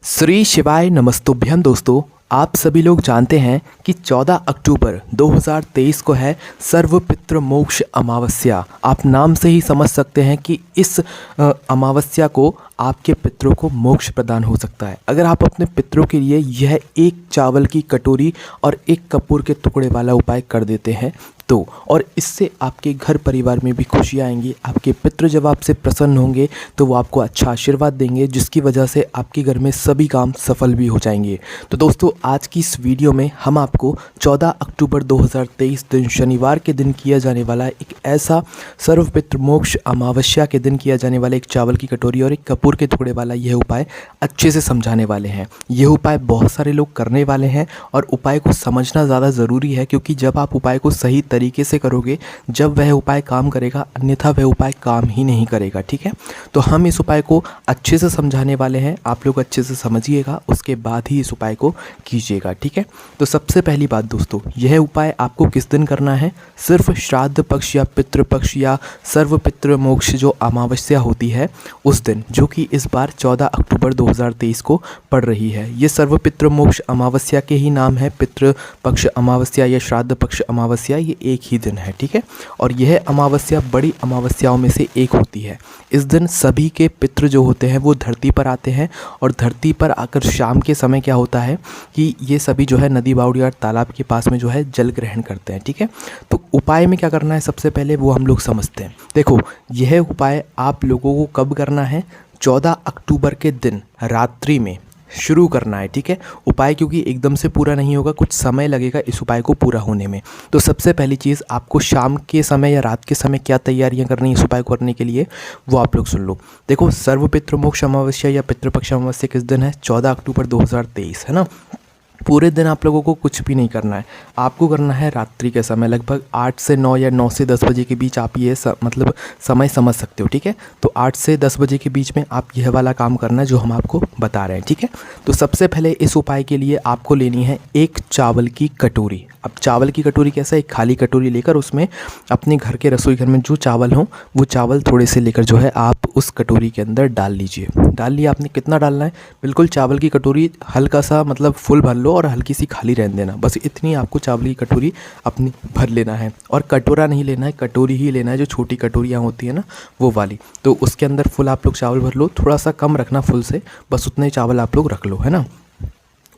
श्री शिवाय नमस्तुभ्यं दोस्तों। आप सभी लोग जानते हैं कि 14 अक्टूबर 2023 को है सर्वपितृ मोक्ष अमावस्या। आप नाम से ही समझ सकते हैं कि इस अमावस्या को आपके पितरों को मोक्ष प्रदान हो सकता है अगर आप अपने पितरों के लिए यह एक चावल की कटोरी और एक कपूर के टुकड़े वाला उपाय कर देते हैं तो। और इससे आपके घर परिवार में भी खुशियाँ आएंगी। आपके पितृ जब आपसे प्रसन्न होंगे तो वो आपको अच्छा आशीर्वाद देंगे, जिसकी वजह से आपके घर में सभी काम सफल भी हो जाएंगे। तो दोस्तों, आज की इस वीडियो में हम आपको 14 अक्टूबर 2023 दिन शनिवार के दिन किया जाने वाला एक ऐसा सर्वपितृ मोक्ष अमावस्या के दिन किया जाने वाला एक चावल की कटोरी और एक कपूर के टुकड़े वाला यह उपाय अच्छे से समझाने वाले हैं। यह उपाय बहुत सारे लोग करने वाले हैं और उपाय को समझना ज़्यादा ज़रूरी है, क्योंकि जब आप उपाय को सही तरीके से करोगे जब वह उपाय काम करेगा, अन्यथा वह उपाय काम ही नहीं करेगा। ठीक है, तो हम इस उपाय को अच्छे से समझाने वाले हैं। आप लोग अच्छे से समझिएगा, उसके बाद ही इस उपाय को कीजिएगा। ठीक है, तो सबसे पहली बात दोस्तों, यह उपाय आपको किस दिन करना है? सिर्फ श्राद्ध पक्ष या पितृपक्ष या सर्वपितृ मोक्ष जो अमावस्या होती है उस दिन, जो कि इस बार 14 अक्टूबर 2023 को पड़ रही है। ये सर्वपितृ मोक्ष अमावस्या के ही नाम है। पितृपक्ष अमावस्या या श्राद्ध पक्ष अमावस्या ये एक ही दिन है। ठीक है, और यह अमावस्या बड़ी अमावस्याओं में से एक होती है। इस दिन सभी के पितृ जो होते हैं वो धरती पर आते हैं और धरती पर आकर शाम के समय क्या होता है कि ये सभी जो है नदी बावड़ी और तालाब के पास में जो है जल ग्रहण करते हैं। ठीक है, तो उपाय में क्या करना है सबसे पहले वो हम लोग समझते हैं। देखो, यह उपाय आप लोगों को कब करना है? 14 अक्टूबर के दिन रात्रि में शुरू करना है। ठीक है, उपाय क्योंकि एकदम से पूरा नहीं होगा, कुछ समय लगेगा इस उपाय को पूरा होने में। तो सबसे पहली चीज़ आपको शाम के समय या रात के समय क्या तैयारियां करनी है इस उपाय को करने के लिए, वो आप लोग सुन लो। देखो, सर्वपितृ मोक्ष अमावस्या या पितृपक्ष अमावस्या किस दिन है? 14 अक्टूबर 2023 है ना। पूरे दिन आप लोगों को कुछ भी नहीं करना है, आपको करना है रात्रि के समय लगभग 8 से 9 या 9 से 10 बजे के बीच आप ये मतलब समय समझ सकते हो। ठीक है, तो 8 से 10 बजे के बीच में आप यह वाला काम करना है जो हम आपको बता रहे हैं। ठीक है, तो सबसे पहले इस उपाय के लिए आपको लेनी है एक चावल की कटोरी। अब चावल की कटोरी कैसा? एक खाली कटोरी लेकर उसमें अपने घर के रसोई घर में जो चावल हो वो चावल थोड़े से लेकर जो है आप उस कटोरी के अंदर डाल लीजिए। डाल लिया आपने, कितना डालना है? बिल्कुल चावल की कटोरी हल्का सा मतलब फुल भर लो और हल्की सी खाली रहने देना, बस इतनी आपको चावल की कटोरी अपनी भर लेना है। और कटोरा नहीं लेना है, कटोरी ही लेना है, जो छोटी कटोरियाँ होती है ना वो वाली। तो उसके अंदर फुल आप लोग चावल भर लो, थोड़ा सा कम रखना फुल से, बस उतने चावल आप लोग रख लो, है ना।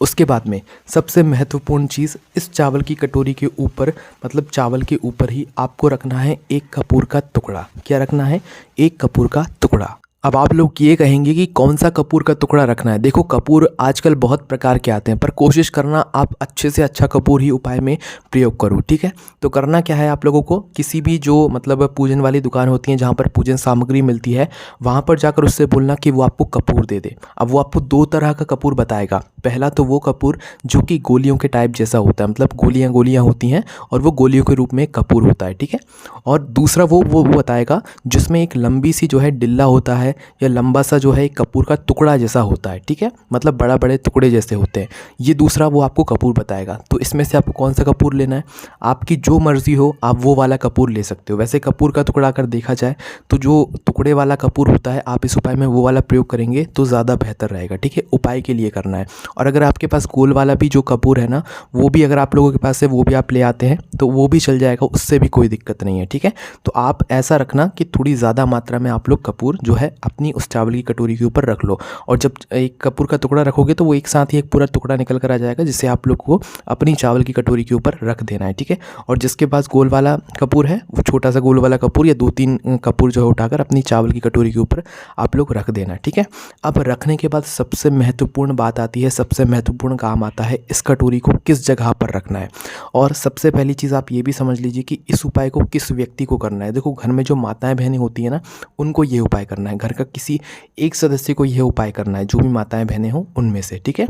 उसके बाद में सबसे महत्वपूर्ण चीज़, इस चावल की कटोरी के ऊपर मतलब चावल के ऊपर ही आपको रखना है एक कपूर का टुकड़ा। क्या रखना है? एक कपूर का टुकड़ा। अब आप लोग ये कहेंगे कि कौन सा कपूर का टुकड़ा रखना है। देखो, कपूर आजकल बहुत प्रकार के आते हैं, पर कोशिश करना आप अच्छे से अच्छा कपूर ही उपाय में प्रयोग करो। ठीक है, तो करना क्या है आप लोगों को, किसी भी जो मतलब पूजन वाली दुकान होती है जहाँ पर पूजन सामग्री मिलती है वहाँ पर जाकर उससे बोलना कि वो आपको कपूर दे दे। अब वो आपको दो तरह का कपूर बताएगा। पहला तो वो कपूर जो कि गोलियों के टाइप जैसा होता है, मतलब गोलियाँ गोलियाँ होती हैं और वो गोलियों के रूप में कपूर होता है। ठीक है, और दूसरा वो बताएगा जिसमें एक लंबी सी जो है डिल्ला होता है या लंबा सा जो है एक कपूर का टुकड़ा जैसा होता है। ठीक है, मतलब बड़ा बड़े टुकड़े जैसे होते हैं। ये दूसरा वो आपको कपूर बताएगा। तो इसमें से आपको कौन सा कपूर लेना है? आपकी जो मर्ज़ी हो आप वो वाला कपूर ले सकते हो। वैसे कपूर का टुकड़ा अगर देखा जाए तो जो टुकड़े वाला कपूर होता है, आप इस उपाय में वो वाला प्रयोग करेंगे तो ज़्यादा बेहतर रहेगा। ठीक है, उपाय के लिए करना है। और अगर आपके पास गोल वाला भी जो कपूर है ना, वो भी अगर आप लोगों के पास है वो भी आप ले आते हैं तो वो भी चल जाएगा, उससे भी कोई दिक्कत नहीं है। ठीक है, तो आप ऐसा रखना कि थोड़ी ज़्यादा मात्रा में आप लोग कपूर जो है अपनी उस चावल की कटोरी के ऊपर रख लो। और जब एक कपूर का टुकड़ा रखोगे तो वो एक साथ ही एक पूरा टुकड़ा निकल कर आ जाएगा, जिसे आप लोग को अपनी चावल की कटोरी के ऊपर रख देना है। ठीक है, और जिसके पास गोल वाला कपूर है वो छोटा सा गोल वाला कपूर या 2-3 कपूर जो है उठाकर अपनी चावल की कटोरी के ऊपर आप लोग रख देना। ठीक है, अब रखने के बाद सबसे महत्वपूर्ण बात आती है, सबसे महत्वपूर्ण काम आता है इस कटोरी को किस जगह पर रखना है। और सबसे पहली चीज़ आप ये भी समझ लीजिए कि इस उपाय को किस व्यक्ति को करना है। देखो, घर में जो माताएं बहनें होती हैं ना, उनको ये उपाय करना है। घर का किसी एक सदस्य को यह उपाय करना है, जो भी माताएं बहनें हों उनमें से। ठीक है,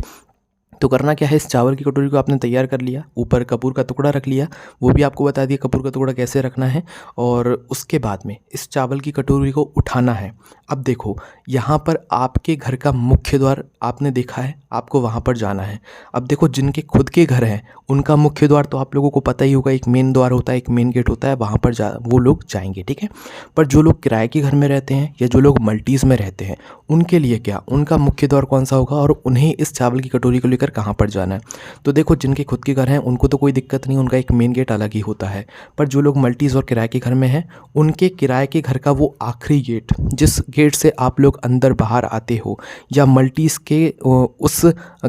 तो करना क्या है, इस चावल की कटोरी को आपने तैयार कर लिया, ऊपर कपूर का टुकड़ा रख लिया, वो भी आपको बता दिया कपूर का टुकड़ा कैसे रखना है। और उसके बाद में इस चावल की कटोरी को उठाना है। अब देखो, यहाँ पर आपके घर का मुख्य द्वार आपने देखा है, आपको वहाँ पर जाना है। अब देखो, जिनके खुद के घर हैं उनका मुख्य द्वार तो आप लोगों को पता ही होगा, एक मेन द्वार होता है, एक मेन गेट होता है, वहाँ पर वो लोग जाएंगे। ठीक है, पर जो लोग किराए के घर में रहते हैं या जो लोग मल्टीज़ में रहते हैं उनके लिए क्या, उनका मुख्य द्वार कौन सा होगा और उन्हें इस चावल की कटोरी को लेकर कहाँ पर जाना है। तो देखो, जिनके खुद के घर हैं उनको तो कोई दिक्कत नहीं, उनका एक मेन गेट अलग ही होता है। पर जो लोग मल्टीज़ और किराए के घर में हैं, उनके किराए के घर का वो आखिरी गेट, जिस गेट से आप लोग अंदर बाहर आते हो, या मल्टीज़ के उस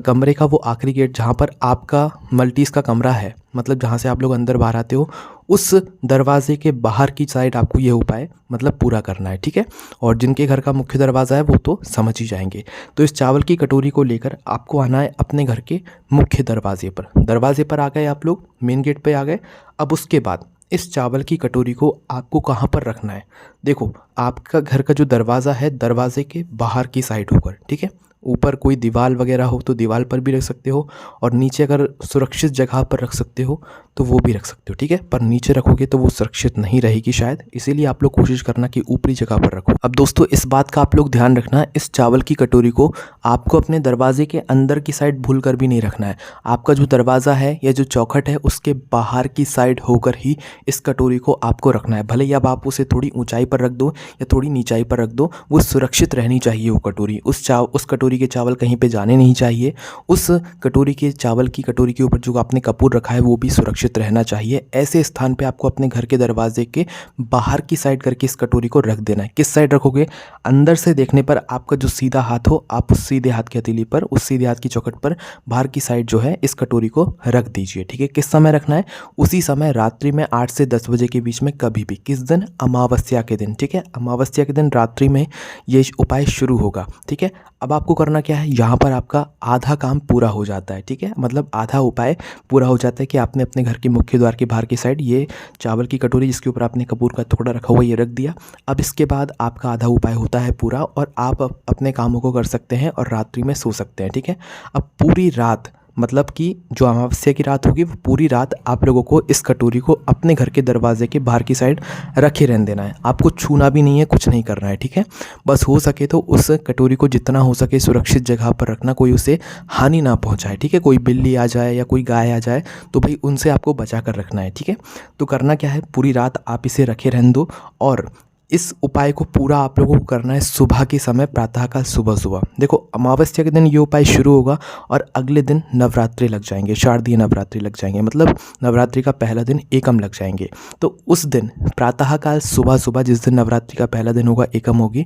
कमरे का वो आखिरी गेट जहाँ पर आपका मल्टीज़ का कमरा है, मतलब जहाँ से आप लोग अंदर बाहर आते हो, उस दरवाजे के बाहर की साइड आपको ये उपाय मतलब पूरा करना है, ठीक है। और जिनके घर का मुख्य दरवाज़ा है वो तो समझ ही जाएंगे। तो इस चावल की कटोरी को लेकर आपको आना है अपने घर के मुख्य दरवाजे पर आ गए आप लोग, मेन गेट पे आ गए। अब उसके बाद इस चावल की कटोरी को आपको कहाँ पर रखना है। देखो, आपका घर का जो दरवाज़ा है, दरवाजे के बाहर की साइड होकर, ठीक है। ऊपर कोई दीवार वगैरह हो तो दीवार पर भी रख सकते हो, और नीचे अगर सुरक्षित जगह पर रख सकते हो तो वो भी रख सकते हो, ठीक है। पर नीचे रखोगे तो वो सुरक्षित नहीं रहेगी शायद, इसीलिए आप लोग कोशिश करना कि ऊपरी जगह पर रखो। अब दोस्तों, इस बात का आप लोग ध्यान रखना, इस चावल की कटोरी को आपको अपने दरवाजे के अंदर की साइड भूल कर भी नहीं रखना है। आपका जो दरवाज़ा है या जो चौखट है उसके बाहर की साइड होकर ही इस कटोरी को आपको रखना है। भले ही अब आप उसे थोड़ी ऊंचाई पर रख दो या थोड़ी नीचाई पर रख दो, वो सुरक्षित रहनी चाहिए वो कटोरी। उस कटोरी के चावल कहीं पे जाने नहीं चाहिए। उस कटोरी के चावल की कटोरी के ऊपर जो आपने कपूर रखा है वो भी सुरक्षित रहना चाहिए। ऐसे स्थान पे आपको अपने घर के दरवाजे के बाहर की साइड करके इस कटोरी को रख देना है। किस साइड रखोगे? अंदर से देखने पर आपका जो सीधा हाथ हो, आप उस सीधे हाथ की हथेली पर, उस सीधे हाथ की चौखट पर बाहर की साइड जो है इस कटोरी को रख दीजिए, ठीक है। किस समय रखना है? उसी समय रात्रि में 8 से 10 बजे के बीच में कभी भी। किस दिन? अमावस्या के दिन, ठीक है। अमावस्या के दिन रात्रि में ये उपाय शुरू होगा, ठीक है। अब आपको करना क्या है, यहाँ पर आपका आधा काम पूरा हो जाता है, ठीक है। मतलब आधा उपाय पूरा हो जाता है कि आपने अपने घर के मुख्य द्वार के बाहर की साइड ये चावल की कटोरी जिसके ऊपर आपने कपूर का टुकड़ा रखा हुआ ये रख दिया। अब इसके बाद आपका आधा उपाय होता है पूरा, और आप अपने कामों को कर सकते हैं और रात्रि में सो सकते हैं, ठीक है। अब पूरी रात, मतलब कि जो अमावस्या की रात होगी वो पूरी रात आप लोगों को इस कटोरी को अपने घर के दरवाजे के बाहर की साइड रखे रहने देना है। आपको छूना भी नहीं है, कुछ नहीं करना है, ठीक है। बस हो सके तो उस कटोरी को जितना हो सके सुरक्षित जगह पर रखना, कोई उसे हानि ना पहुंचाए, ठीक है। कोई बिल्ली आ जाए या कोई गाय आ जाए तो भाई उनसे आपको बचा कर रखना है, ठीक है। तो करना क्या है, पूरी रात आप इसे रखे रहने दो, और इस उपाय को पूरा आप लोगों को करना है सुबह के समय, प्रातःकाल सुबह सुबह। देखो, अमावस्या के दिन ये उपाय शुरू होगा और अगले दिन नवरात्रि लग जाएंगे, शारदीय नवरात्रि लग जाएंगे, मतलब नवरात्रि का पहला दिन एकम लग जाएंगे। तो उस दिन प्रातःकाल सुबह सुबह, जिस दिन नवरात्रि का पहला दिन होगा, एकम होगी,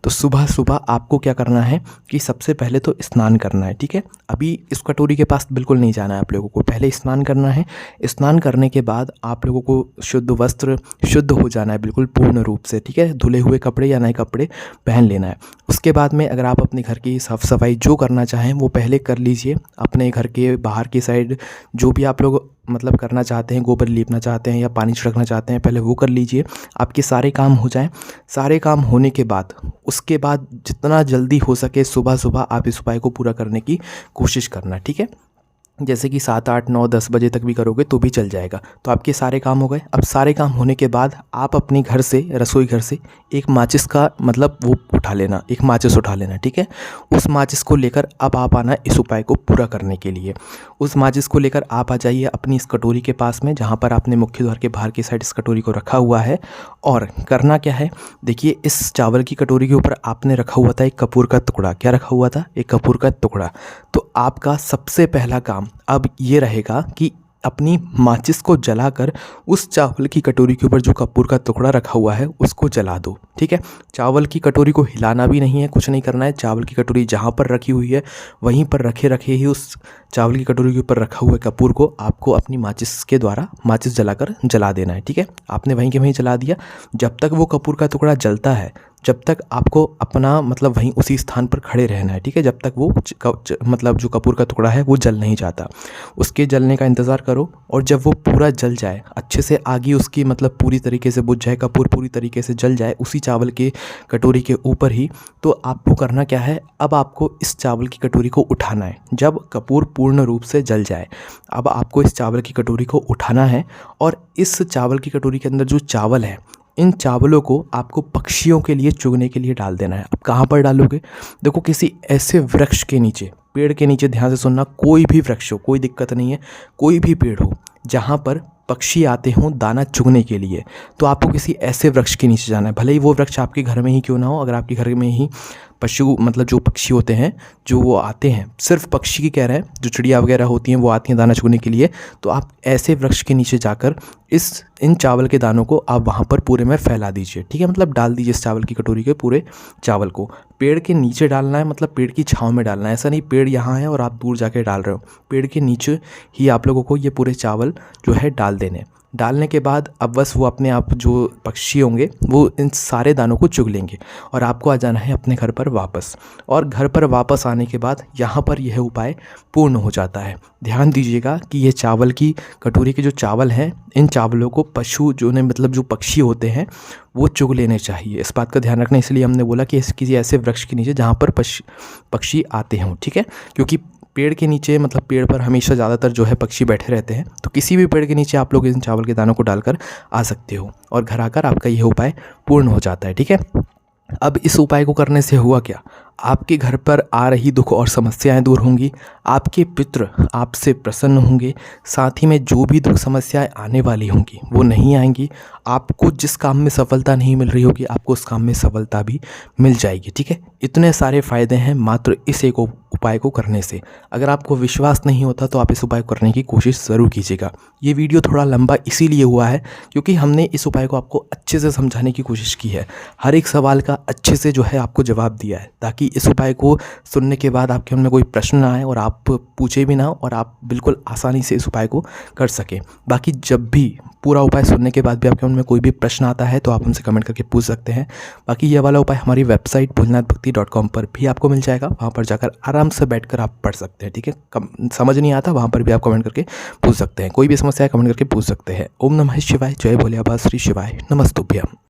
तो सुबह सुबह आपको क्या करना है कि सबसे पहले तो स्नान करना है, ठीक है। अभी इस कटोरी के पास बिल्कुल नहीं जाना है आप लोगों को, पहले स्नान करना है। स्नान करने के बाद आप लोगों को शुद्ध वस्त्र, शुद्ध हो जाना है बिल्कुल पूर्ण रूप से, ठीक है। धुले हुए कपड़े या नए कपड़े पहन लेना है। उसके बाद में अगर आप अपने घर की साफ़ सफाई जो करना चाहें वो पहले कर लीजिए। अपने घर के बाहर की साइड जो भी आप लोग मतलब करना चाहते हैं, गोबर लीपना चाहते हैं या पानी छिड़कना चाहते हैं, पहले वो कर लीजिए। आपके सारे काम हो जाएं। सारे काम होने के बाद, उसके बाद जितना जल्दी हो सके सुबह सुबह आप इस उपाय को पूरा करने की कोशिश करना, ठीक है। जैसे कि 7, 8, 9, 10 बजे तक भी करोगे तो भी चल जाएगा। तो आपके सारे काम हो गए। अब सारे काम होने के बाद आप अपने घर से, रसोई घर से एक माचिस का मतलब वो उठा लेना, एक माचिस उठा लेना, ठीक है। उस माचिस को लेकर अब आप आना इस उपाय को पूरा करने के लिए। उस माचिस को लेकर आप आ जाइए अपनी इस कटोरी के पास में, जहाँ पर आपने मुख्य द्वार के बाहर की साइड इस कटोरी को रखा हुआ है। और करना क्या है, देखिए, इस चावल की कटोरी के ऊपर आपने रखा हुआ था एक कपूर का टुकड़ा। क्या रखा हुआ था? एक कपूर का टुकड़ा। तो आपका सबसे पहला काम अब ये रहेगा कि अपनी माचिस को जलाकर उस चावल की कटोरी के ऊपर जो कपूर का टुकड़ा रखा हुआ है उसको जला दो, ठीक है। चावल की कटोरी को हिलाना भी नहीं है, कुछ नहीं करना है। चावल की कटोरी जहाँ पर रखी हुई है वहीं पर रखे ही उस चावल की कटोरी के ऊपर रखा हुआ कपूर को आपको अपनी माचिस के द्वारा माचिस जलाकर जला देना है, ठीक है। आपने वहीं के वहीं जला दिया। जब तक वो कपूर का टुकड़ा जलता है, जब तक आपको अपना मतलब वहीं उसी स्थान पर खड़े रहना है, ठीक है। जब तक वो मतलब जो कपूर का टुकड़ा है वो जल नहीं जाता, उसके जलने का इंतज़ार करो। और जब वो पूरा जल जाए, अच्छे से आगे उसकी मतलब पूरी तरीके से बुझ जाए, कपूर पूरी तरीके से जल जाए उसी चावल के कटोरी के ऊपर ही, तो आपको करना क्या है, अब आपको इस चावल की कटोरी को उठाना है। जब कपूर पूर्ण रूप से जल जाए, अब आपको इस चावल की कटोरी को उठाना है और इस चावल की कटोरी के अंदर जो चावल है, इन चावलों को आपको पक्षियों के लिए चुगने के लिए डाल देना है। अब कहाँ पर डालोगे? देखो, किसी ऐसे वृक्ष के नीचे, पेड़ के नीचे, ध्यान से सुनना, कोई भी वृक्ष हो, कोई दिक्कत नहीं है, कोई भी पेड़ हो जहाँ पर पक्षी आते हों दाना चुगने के लिए, तो आपको किसी ऐसे वृक्ष के नीचे जाना है। भले ही वो वृक्ष आपके घर में ही क्यों ना हो, अगर आपके घर में ही पशु मतलब जो पक्षी होते हैं जो वो आते हैं, सिर्फ पक्षी की कह रहे हैं, जो चिड़िया वगैरह होती हैं वो आती हैं दाना चुगने के लिए, तो आप ऐसे वृक्ष के नीचे जाकर इन चावल के दानों को आप वहाँ पर पूरे में फैला दीजिए, ठीक है। मतलब डाल दीजिए इस चावल की कटोरी के पूरे चावल को। पेड़ के नीचे डालना है, मतलब पेड़ की छाँव में डालना है, ऐसा नहीं पेड़ यहाँ है और आप दूर जाके डाल रहे हो। पेड़ के नीचे ही आप लोगों को ये पूरे चावल जो है डाल देने। डालने के बाद अब बस वो अपने आप जो पक्षी होंगे वो इन सारे दानों को चुग लेंगे और आपको आ जाना है अपने घर पर वापस। और घर पर वापस आने के बाद यहाँ पर यह उपाय पूर्ण हो जाता है। ध्यान दीजिएगा कि ये चावल की कटोरी के जो चावल हैं, इन चावलों को पशु जो ने मतलब जो पक्षी होते हैं वो चुग लेने चाहिए। इस बात का ध्यान रखना, इसलिए हमने बोला कि किसी ऐसे वृक्ष के नीचे जहाँ पर पक्षी आते हों, ठीक है। क्योंकि पेड़ के नीचे मतलब पेड़ पर हमेशा ज़्यादातर जो है पक्षी बैठे रहते हैं, तो किसी भी पेड़ के नीचे आप लोग इन चावल के दानों को डालकर आ सकते हो और घर आकर आपका यह उपाय पूर्ण हो जाता है, ठीक है। अब इस उपाय को करने से हुआ क्या, आपके घर पर आ रही दुख और समस्याएं दूर होंगी, आपके पितृ आपसे प्रसन्न होंगे, साथ ही में जो भी दुख समस्याएं आने वाली होंगी वो नहीं आएंगी। आपको जिस काम में सफलता नहीं मिल रही होगी आपको उस काम में सफलता भी मिल जाएगी, ठीक है। इतने सारे फ़ायदे हैं मात्र इस एक उपाय को करने से। अगर आपको विश्वास नहीं होता तो आप इस उपाय को करने की कोशिश ज़रूर कीजिएगा। ये वीडियो थोड़ा लंबा इसीलिए हुआ है क्योंकि हमने इस उपाय को आपको अच्छे से समझाने की कोशिश की है, हर एक सवाल का अच्छे से जो है आपको जवाब दिया है, ताकि इस उपाय को सुनने के बाद आपके मन में कोई प्रश्न ना आए और आप पूछे भी ना और आप बिल्कुल आसानी से इस उपाय को कर सकें। बाकी जब भी पूरा उपाय सुनने के बाद भी आपके मन में कोई भी प्रश्न आता है तो आप हमसे कमेंट करके पूछ सकते हैं। बाकी ये वाला उपाय हमारी वेबसाइट भोलेनाथभक्ति.com पर भी आपको मिल जाएगा, वहाँ पर जाकर आराम से बैठकर आप पढ़ सकते हैं, ठीक है। समझ नहीं आता वहाँ पर भी आप कमेंट करके पूछ सकते हैं, कोई भी समस्या है कमेंट करके पूछ सकते हैं। ओम नमः शिवाय, जय भोले बाबा, श्री शिवाय, नमस्तुभ्यम।